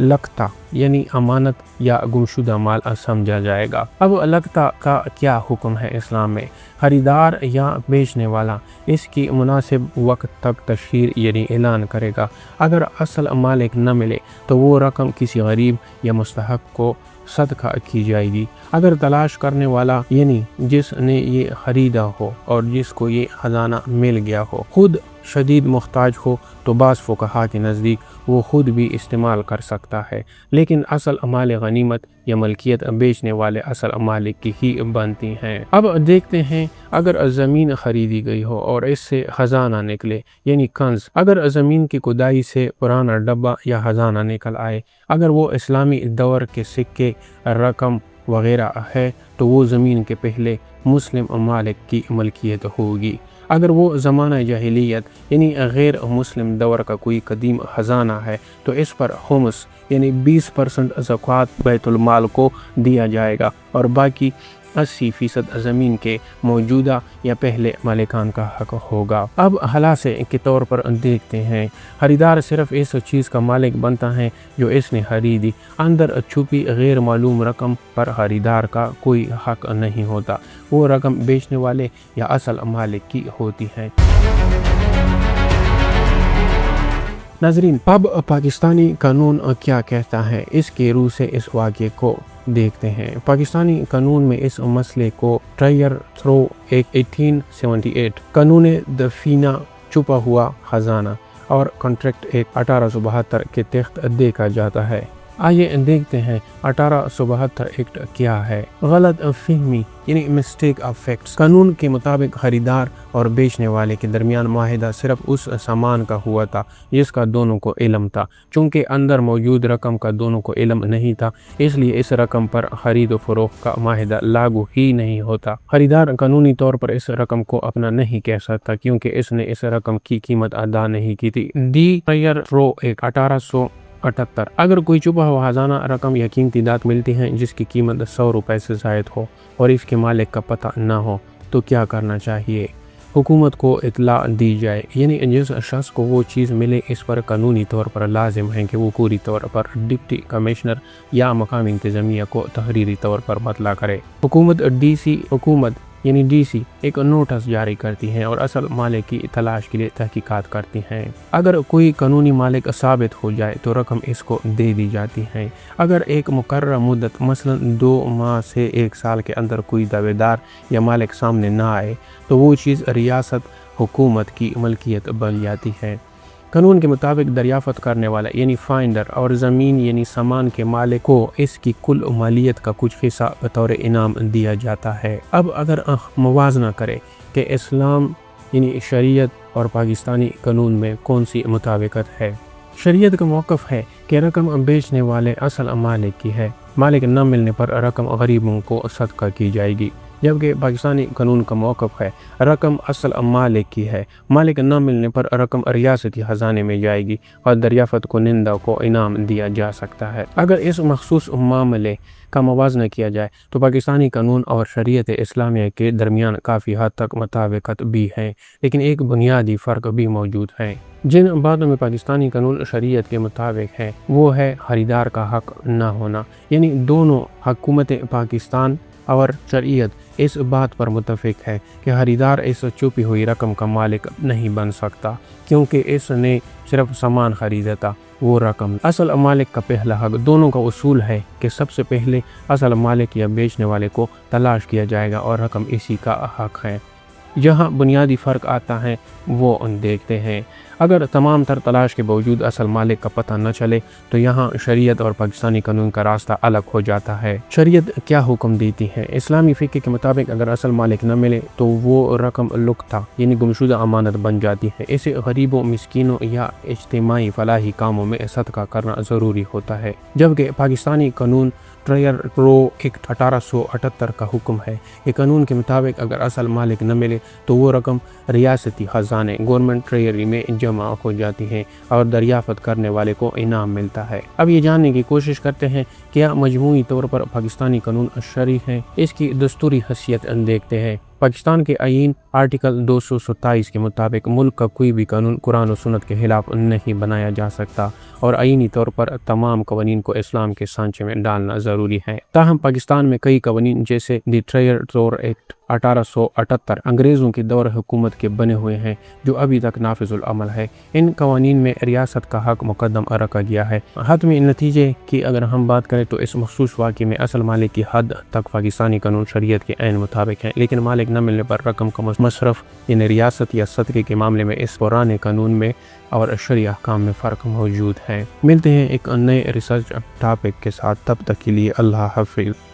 لقطہ یعنی امانت یا گمشدہ مال سمجھا جائے گا۔ اب لقطہ کا کیا حکم ہے اسلام میں؟ خریدار یا بیچنے والا اس کی مناسب وقت تک تشہیر یعنی اعلان کرے گا۔ اگر اصل مالک نہ ملے تو وہ رقم کسی غریب یا مستحق کو صدقہ کی جائے گی۔ اگر تلاش کرنے والا یعنی جس نے یہ خریدا ہو اور جس کو یہ خزانہ مل گیا ہو خود شدید محتاج ہو تو بعض فقہا کے نزدیک وہ خود بھی استعمال کر سکتا ہے، لیکن اصل مال غنیمت یا ملکیت بیچنے والے اصل مالک کی ہی بنتی ہیں۔ اب دیکھتے ہیں اگر زمین خریدی گئی ہو اور اس سے خزانہ نکلے یعنی کنز، اگر زمین کی کھدائی سے پرانا ڈبہ یا خزانہ نکل آئے، اگر وہ اسلامی دور کے سکے، رقم وغیرہ ہے تو وہ زمین کے پہلے مسلم مالک کی ملکیت ہوگی۔ اگر وہ زمانہ جاہلیت یعنی غیر مسلم دور کا کوئی قدیم خزانہ ہے تو اس پر خمس یعنی 20% زکوٰۃ بیت المال کو دیا جائے گا اور باقی 80% زمین کے موجودہ یا پہلے مالکان کا حق ہوگا۔ اب خلاصے کے طور پر دیکھتے ہیں، خریدار صرف اس چیز کا مالک بنتا ہے جو اس نے خریدی۔ اندر چھپی غیر معلوم رقم پر خریدار کا کوئی حق نہیں ہوتا، وہ رقم بیچنے والے یا اصل مالک کی ہوتی ہے۔ ناظرین، اب پاکستانی قانون کیا کہتا ہے، اس کے روح سے اس واقعے کو دیکھتے ہیں۔ پاکستانی قانون میں اس مسئلے کو ٹرائر تھرو ایک 1878 قانون دفینہ چھپا ہوا خزانہ اور کنٹریکٹ ایک 1872 کے تحت دیکھا جاتا ہے۔ آئیے دیکھتے ہیں 1872 ایکٹ کیا ہے۔ غلط فہمی یعنی مسٹیک آف فیکٹس۔ قانون کے مطابق خریدار اور بیچنے والے کے درمیان معاہدہ صرف اس سامان کا ہوا تھا جس کا دونوں کو علم تھا۔ چونکہ اندر موجود رقم کا دونوں کو علم نہیں تھا، اس لیے اس رقم پر خرید و فروخت کا معاہدہ لاگو ہی نہیں ہوتا۔ خریدار قانونی طور پر اس رقم کو اپنا نہیں کہہ سکتا کیونکہ اس نے اس رقم کی قیمت ادا نہیں کی تھی۔ دی ٹرائر تھرو ایک 1878۔ اگر کوئی چھپا ہوا خزانہ رقم یا قیمتی دھات ملتی ہیں جس کی قیمت 100 روپے سے زائد ہو اور اس کے مالک کا پتہ نہ ہو تو کیا کرنا چاہیے؟ حکومت کو اطلاع دی جائے، یعنی جس شخص کو وہ چیز ملے اس پر قانونی طور پر لازم ہے کہ وہ پوری طور پر ڈپٹی کمشنر یا مقامی انتظامیہ کو تحریری طور پر مطلع کرے۔ حکومت یعنی ڈی سی ایک نوٹس جاری کرتی ہیں اور اصل مالک کی تلاش کے لیے تحقیقات کرتی ہیں۔ اگر کوئی قانونی مالک ثابت ہو جائے تو رقم اس کو دے دی جاتی ہے۔ اگر ایک مقررہ مدت مثلا 2 ماہ سے 1 سال کے اندر کوئی دعوے دار یا مالک سامنے نہ آئے تو وہ چیز ریاست حکومت کی ملکیت بن جاتی ہے۔ قانون کے مطابق دریافت کرنے والا یعنی فائنڈر اور زمین یعنی سامان کے مالک کو اس کی کل مالیت کا کچھ حصہ بطور انعام دیا جاتا ہے۔ اب اگر موازنہ کرے کہ اسلام یعنی شریعت اور پاکستانی قانون میں کون سی مطابقت ہے۔ شریعت کا موقف ہے کہ رقم بیچنے والے اصل مالک کی ہے، مالک نہ ملنے پر رقم غریبوں کو صدقہ کی جائے گی، جبکہ پاکستانی قانون کا موقف ہے رقم اصل مالک کی ہے، مالک نہ ملنے پر رقم ریاستی خزانے میں جائے گی اور دریافت کنندہ کو انعام دیا جا سکتا ہے۔ اگر اس مخصوص معاملے کا موازنہ کیا جائے تو پاکستانی قانون اور شریعت اسلامیہ کے درمیان کافی حد تک مطابقت بھی ہے، لیکن ایک بنیادی فرق بھی موجود ہے۔ جن باتوں میں پاکستانی قانون شریعت کے مطابق ہے وہ ہے خریدار کا حق نہ ہونا، یعنی دونوں حکومت پاکستان اور شریعت اس بات پر متفق ہے کہ خریدار اس چھپی ہوئی رقم کا مالک نہیں بن سکتا کیونکہ اس نے صرف سامان خریدا تھا، وہ رقم اصل مالک کا پہلا حق۔ دونوں کا اصول ہے کہ سب سے پہلے اصل مالک یا بیچنے والے کو تلاش کیا جائے گا اور رقم اسی کا حق ہے۔ جہاں بنیادی فرق آتا ہے وہ دیکھتے ہیں۔ اگر تمام تر تلاش کے باوجود اصل مالک کا پتہ نہ چلے تو یہاں شریعت اور پاکستانی قانون کا راستہ الگ ہو جاتا ہے۔ شریعت کیا حکم دیتی ہے؟ اسلامی فقہ کے مطابق اگر اصل مالک نہ ملے تو وہ رقم لقطہ یعنی گمشدہ امانت بن جاتی ہے۔ اسے غریبوں، مسکینوں یا اجتماعی فلاحی کاموں میں صدقہ کرنا ضروری ہوتا ہے، جبکہ پاکستانی قانون ٹرائر تھرو ایکٹ 1878 کا حکم ہے کہ قانون کے مطابق اگر اصل مالک نہ ملے تو وہ رقم ریاستی خزانے گورنمنٹ ٹریجری میں جمع ہو جاتی ہے اور دریافت کرنے والے کو انعام ملتا ہے۔ اب یہ جاننے کی کوشش کرتے ہیں کیا مجموعی طور پر پاکستانی قانون شرعی ہے، اس کی دستوری حیثیت دیکھتے ہیں۔ پاکستان کے آئین آرٹیکل 227 کے مطابق ملک کا کوئی بھی قانون قرآن و سنت کے خلاف نہیں بنایا جا سکتا اور آئینی طور پر تمام قوانین کو اسلام کے سانچے میں ڈالنا ضروری ہے۔ تاہم پاکستان میں کئی قوانین جیسے دی ٹریزور ایکٹ 1878 انگریزوں کے دور حکومت کے بنے ہوئے ہیں جو ابھی تک نافذ العمل ہے۔ ان قوانین میں ریاست کا حق مقدم رکھا گیا ہے۔ حتمی نتیجے کی اگر ہم بات کریں تو اس مخصوص واقعے میں اصل مالک کی حد تک پاکستانی قانون شریعت کے عین مطابق ہے، لیکن مالک نہ ملنے پر رقم کا مصرف یعنی ریاست یا صدقے کے معاملے میں اس پرانے قانون میں اور شرعی احکام میں فرق موجود ہے۔ ملتے ہیں ایک نئے ریسرچ ٹاپک کے ساتھ، تب تک کے لیے اللہ حافظ۔